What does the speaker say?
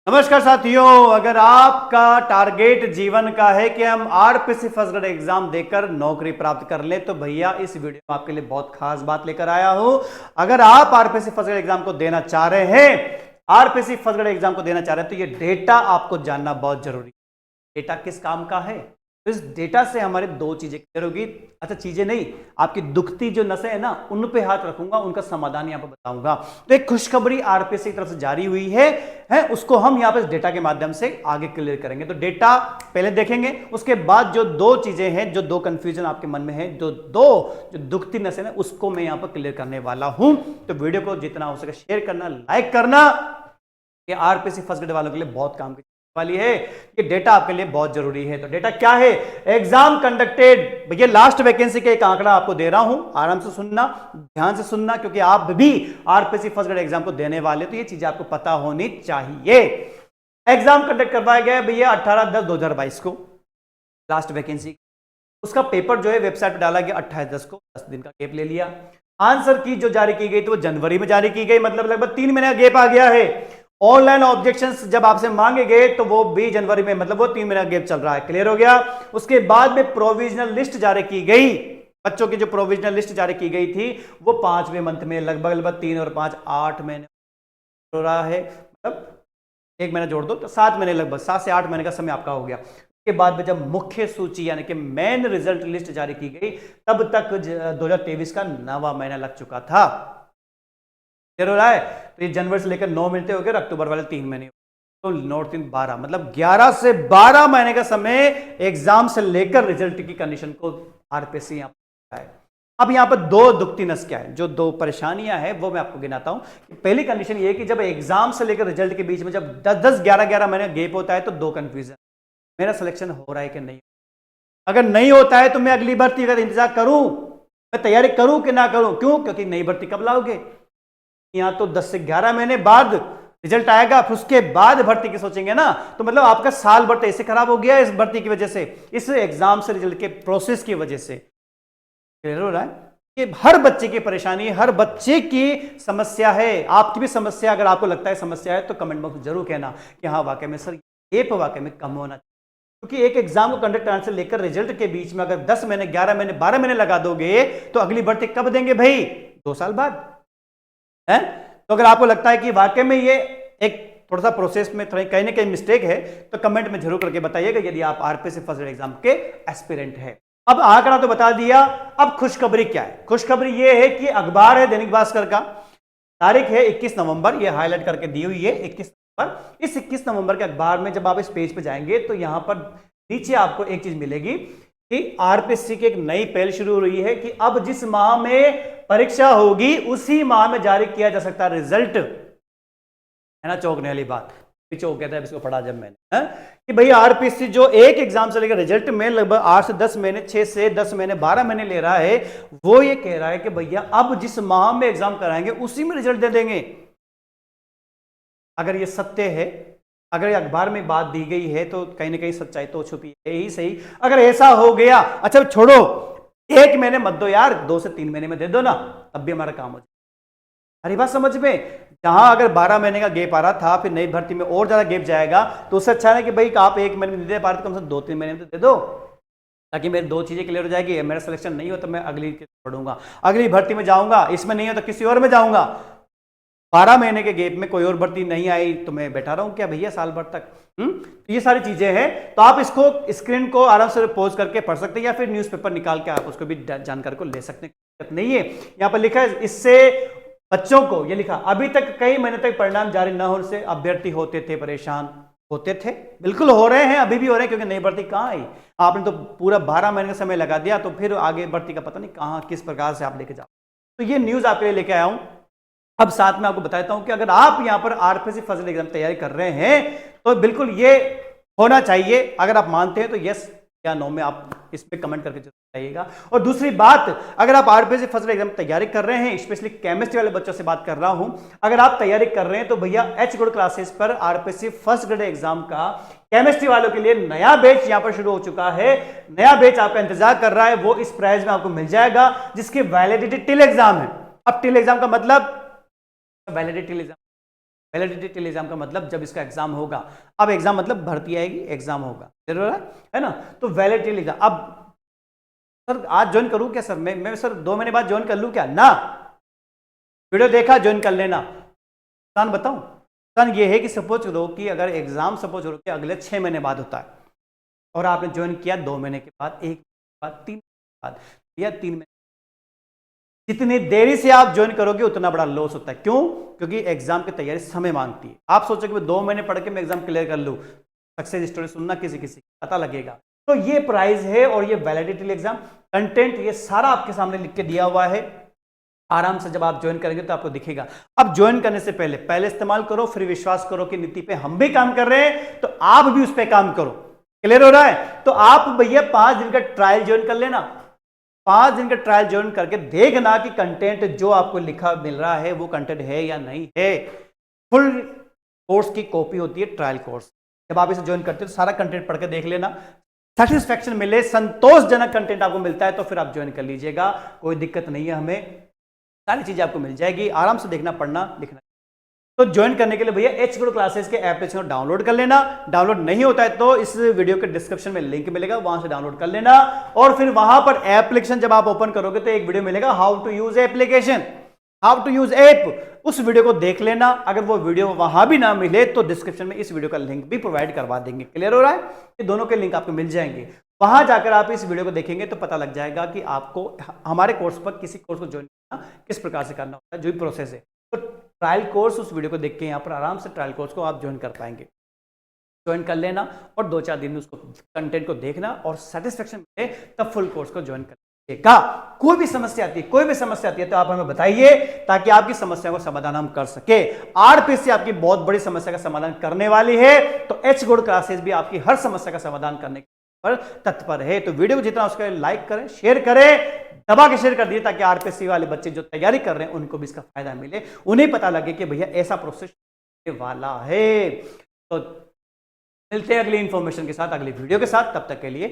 नमस्कार साथियों, अगर आपका टारगेट जीवन का है कि हम आरपीसी फर्स्ट ग्रेड एग्जाम देकर नौकरी प्राप्त कर लें तो भैया इस वीडियो में आपके लिए बहुत खास बात लेकर आया हूं। अगर आप आरपीसी फर्स्ट ग्रेड एग्जाम को देना चाह रहे हैं, आरपीसी फर्स्ट ग्रेड एग्जाम को देना चाह रहे हैं तो ये डेटा आपको जानना बहुत जरूरी है। डेटा किस काम का है, तो इस डेटा से हमारे दो चीजें क्लियर होगी। अच्छा, चीजें नहीं, आपकी दुखती जो नसें है ना उन पे हाथ रखूंगा, उनका समाधान यहां पर बताऊंगा। तो एक खुशखबरी आरपीसी की तरफ से जारी हुई है उसको हम यहां पर डेटा के माध्यम से आगे क्लियर करेंगे। तो डेटा पहले देखेंगे, उसके बाद जो दो चीजें हैं, जो दो कंफ्यूजन आपके मन में है, जो दुखती नसें ना, उसको मैं यहां पर क्लियर करने वाला हूं। तो वीडियो को जितना हो सके शेयर करना, लाइक करना। ये आरपीसी फर्स्ट ग्रेड वालों के लिए बहुत काम की वाली है, ये डेटा आपके लिए बहुत जरूरी है। तो डेटा क्या है? एग्जाम कंडक्टेड, भैया लास्ट वैकेंसी का एक आंकड़ा आपको दे रहा हूं, आराम से सुनना, ध्यान से सुनना, क्योंकि आप भी आरपीसी फर्स्ट ग्रेड एग्जाम को देने वाले, तो ये चीजें आपको पता होनी चाहिए। एग्जाम कंडक्ट करवाया गया भैया 18/10/2022 को, लास्ट वैकेंसी। उसका पेपर जो है वेबसाइट पर डाला गया 28/10 को, 10 दिन का गैप ले लिया। आंसर की जो जारी की गई तो वो जनवरी में जारी की गई, मतलब लगभग 3 महीने का गैप आ गया है। ऑनलाइन ऑब्जेक्शंस जब आपसे मांगे गए तो वो भी जनवरी में, मतलब वो 3 महीना गैप चल रहा है। क्लियर हो गया? उसके बाद में प्रोविजनल लिस्ट जारी की गई, बच्चों की जो प्रोविजनल लिस्ट जारी की गई थी वो 5वें मंथ में, लगभग 3 और 5 8 महीने हो रहा है, मतलब 1 महीना जोड़ दो तो 7 महीने, लगभग 7 से 8 महीने का समय आपका हो गया। उसके बाद में जब मुख्य सूची यानी कि मेन रिजल्ट लिस्ट जारी की गई तब तक 2023 का 9वां महीना लग चुका था। हो रहा है? तो ये जनवरी से लेकर 9 महीने हो गए, अक्टूबर वाले 3 महीने, तो 9 3 12, मतलब 11 से 12 महीने का समय एग्जाम से लेकर रिजल्ट की कंडीशन को आरपीसी यहां पर है। अब यहां पर दो दुखती नस क्या है, जो दो परेशानियां हैं वो मैं आपको गिनाता हूं। पहली कंडीशन ये है कि जब एग्जाम से लेकर रिजल्ट के बीच में जब 10 11 महीने गैप होता है तो दो कंफ्यूजन, मेरा सिलेक्शन हो रहा है कि नहीं। अगर नहीं होता है तो मैं अगली भर्ती का इंतजार करूं, मैं तैयारी करूं कि ना करूं। क्यों? क्योंकि नई भर्ती कब लाओगे? यहां तो 10 से 11 महीने बाद रिजल्ट आएगा, फिर उसके बाद भर्ती की सोचेंगे ना, तो मतलब आपका साल भर ऐसे खराब हो गया इस भर्ती की वजह से, इस एग्जाम से रिजल्ट के प्रोसेस की वजह से। क्लियर हो रहा है? ये हर बच्चे की परेशानी, हर बच्चे की समस्या है, आपकी भी समस्या। अगर आपको लगता है समस्या है तो कमेंट बॉक्स में जरूर कहना कि हाँ वाकई में सर ये वाकई में कम होना चाहिए। क्योंकि एक एग्जाम को कंडक्ट करने से लेकर रिजल्ट के बीच में अगर 10 महीने 11 महीने 12 महीने लगा दोगे तो अगली भर्ती कब देंगे भाई? 2 साल बाद है। तो अगर आपको लगता है कि वाकई में ये एक थोड़ा सा प्रोसेस में कहीं ना कहीं मिस्टेक है तो कमेंट में जरूर करके बताइएगा, यदि आप आरपीसी फर्स्ट ग्रेड एग्जाम के एस्पिरेंट है। अब आंकड़ा तो बता दिया, अब खुशखबरी क्या है? खुशखबरी ये है कि अखबार है दैनिक भास्कर का, तारीख है 21 नवंबर, ये हाईलाइट करके दी हुई है 21 नवंबर। इस 21 नवंबर के अखबार में जब आप इस पेज पे जाएंगे तो यहां पर नीचे आपको एक चीज मिलेगी कि आरपीसी की एक नई पहल शुरू हो रही है कि अब जिस माह में परीक्षा होगी उसी माह में जारी किया जा सकता है रिजल्ट। है ना चौंकने वाली बात? चौंक गया था इसको पढ़ा जब मैंने, कि भाई आरपीसी जो एक एग्जाम से लेकर रिजल्ट में लगभग 8 से 10 महीने, 6 से 10 महीने, 12 महीने ले रहा है, वो ये कह रहा है कि भैया अब जिस माह में एग्जाम कराएंगे उसी में रिजल्ट दे देंगे। अगर ये सत्य है, अगर ये अखबार में बात दी गई है तो कहीं ना कहीं सच्चाई तो छुपी है ही सही। अगर ऐसा हो गया, अच्छा छोड़ो 1 महीने मत दो यार, 2 से 3 महीने में दे दो ना, तब भी हमारा काम हो जाए। अरे बात समझ में? जहां अगर 12 महीने का गैप आ रहा था, फिर नई भर्ती में और ज्यादा गैप जाएगा, तो उससे अच्छा है कि भाई आप 1 महीने में नहीं दे पा रहे तो कम से कम 2-3 महीने में तो दे दो, ताकि मेरी दो चीजें क्लियर हो जाएगी। मेरा सिलेक्शन नहीं हो तो मैं अगली पढ़ूंगा, अगली भर्ती में जाऊंगा, इसमें नहीं हो तो किसी और में जाऊंगा। 12 महीने के गैप में कोई और भर्ती नहीं आई तो मैं बैठा रहूं क्या भैया साल भर तक? तो ये सारी चीजें हैं। तो आप इसको स्क्रीन को आराम से पोज करके पढ़ सकते हैं या फिर न्यूज़पेपर निकाल के आप उसको भी जानकारी को ले सकते हैं, नहीं है। यहां पर लिखा है, इससे बच्चों को ये लिखा, अभी तक कई महीने तक परिणाम जारी न होने से अभ्यर्थी होते थे परेशान, होते थे, बिल्कुल हो रहे हैं, अभी भी हो रहे हैं, क्योंकि नई भर्ती कहां आई? आपने तो पूरा 12 महीने का समय लगा दिया, तो फिर आगे भर्ती का पता नहीं कहां किस प्रकार से आप लेके जाओ। तो ये न्यूज आपके लिए लेके आया हूं। अब साथ में आपको बताता हूं कि अगर आप यहां पर आरपीसी फर्स्ट ग्रेड एग्जाम तैयारी कर रहे हैं तो बिल्कुल ये होना चाहिए। अगर आप मानते हैं तो यस या नो में आप इस पे कमेंट करके बताइएगा। और दूसरी बात, अगर आप आरपीसी फर्स्ट ग्रेड एग्जाम तैयारी कर रहे हैं, स्पेशली केमिस्ट्री वाले बच्चों से बात कर रहा हूं, अगर आप तैयारी कर रहे हैं तो भैया एच गुड क्लासेस पर आरपीसी फर्स्ट ग्रेड एग्जाम का केमिस्ट्री वालों के लिए नया बैच यहां पर शुरू हो चुका है। नया बैच आपका इंतजार कर रहा है, वो इस प्राइस में आपको मिल जाएगा, जिसकी वैलिडिटी टिल एग्जाम है। अब टिल एग्जाम का मतलब validity exam validity till exam का मतलब जब इसका एग्जाम होगा, अब एग्जाम मतलब भर्ती आएगी, एग्जाम होगा, है ना। तो वैलिडिटी टिल एग्जाम, अब सर आज ज्वाइन करूं क्या सर, मैं सर 2 महीने बाद ज्वाइन कर लूं क्या ना, वीडियो देखा ज्वाइन कर लेना। सन बताऊं, सन ये है कि सपोज करो कि अगर एग्जाम सपोज करो कि अगले 6 महीने बाद होता है और आपने ज्वाइन किया 2 महीने के बाद, 1 महीने के बाद, 3 महीने के बाद या 3 महीने, जितनी देरी से आप ज्वाइन करोगे उतना बड़ा लॉस होता है। क्यों? क्योंकि एग्जाम की तैयारी समय मांगती है। आप सोचो कि 2 महीने पढ़ के मैं एग्जाम क्लियर कर लूं, सक्सेस स्टोरी सुनना किसी किसी पता लगेगा। तो ये प्राइस है और ये वैलिडिटी एग्जाम कंटेंट ये सारा आपके सामने लिख के दिया हुआ है। आराम से जब आप ज्वाइन करेंगे तो आपको दिखेगा। अब ज्वाइन करने से पहले इस्तेमाल करो, फिर विश्वास करो कि नीति पे हम भी काम कर रहे हैं तो आप भी उस पर काम करो। क्लियर हो रहा है? तो आप भैया 5 दिन का ट्रायल ज्वाइन कर लेना। 5 दिन का ट्रायल ज्वाइन करके देखना कि कंटेंट जो आपको लिखा मिल रहा है वो कंटेंट है या नहीं है। फुल कोर्स की कॉपी होती है ट्रायल कोर्स। जब आप इसे ज्वाइन करते हो तो सारा कंटेंट पढ़ के देख लेना, सेटिस्फैक्शन मिले, संतोषजनक कंटेंट आपको मिलता है तो फिर आप ज्वाइन कर लीजिएगा, कोई दिक्कत नहीं है, हमें सारी चीजें आपको मिल जाएगी। आराम से देखना, पढ़ना, लिखना। तो ज्वाइन करने के लिए भैया एच गुरु क्लासेस के एप्लीकेशन को डाउनलोड कर लेना। डाउनलोड नहीं होता है तो इस वीडियो के डिस्क्रिप्शन में लिंक मिलेगा, वहां से डाउनलोड कर लेना। और फिर वहां पर एप्लीकेशन जब आप ओपन करोगे तो एक वीडियो मिलेगा, how to use application, how to use app, उस वीडियो को देख लेना। अगर वो वीडियो वहां भी ना मिले तो डिस्क्रिप्शन में इस वीडियो का लिंक भी प्रोवाइड करवा देंगे। क्लियर हो रहा है? ये दोनों के लिंक आपको मिल जाएंगे। वहां जाकर आप इस वीडियो को देखेंगे तो पता लग जाएगा कि आपको हमारे कोर्स पर किसी कोर्स को ज्वाइन करना किस प्रकार से करना होता है, जो भी प्रोसेस है। तो ट्रायल कोर्स उस वीडियो को देख के यहाँ पर आराम से ट्रायल कोर्स को आप ज्वाइन कर पाएंगे। ज्वाइन कर लेना और 2-4 दिन में उसको कंटेंट को देखना और सेटिस्फेक्शन मिले तब फुल कोर्स को ज्वाइन करेगा। कोई भी समस्या आती है तो आप हमें बताइए ताकि आपकी समस्या को समाधान हम कर सके। आरपीसी आपकी बहुत बड़ी समस्या का समाधान करने वाली है, तो एच गुड क्लासेस भी आपकी हर समस्या का समाधान करने पर तत्पर है। तो वीडियो को जितना उसका लाइक करें, शेयर करें, दबा के शेयर कर दिए ताकि आरपीएससी वाले बच्चे जो तैयारी कर रहे हैं उनको भी इसका फायदा मिले, उन्हें पता लगे कि भैया ऐसा प्रोसेस वाला है। तो मिलते हैं अगली इंफॉर्मेशन के साथ, अगली वीडियो के साथ। तब तक के लिए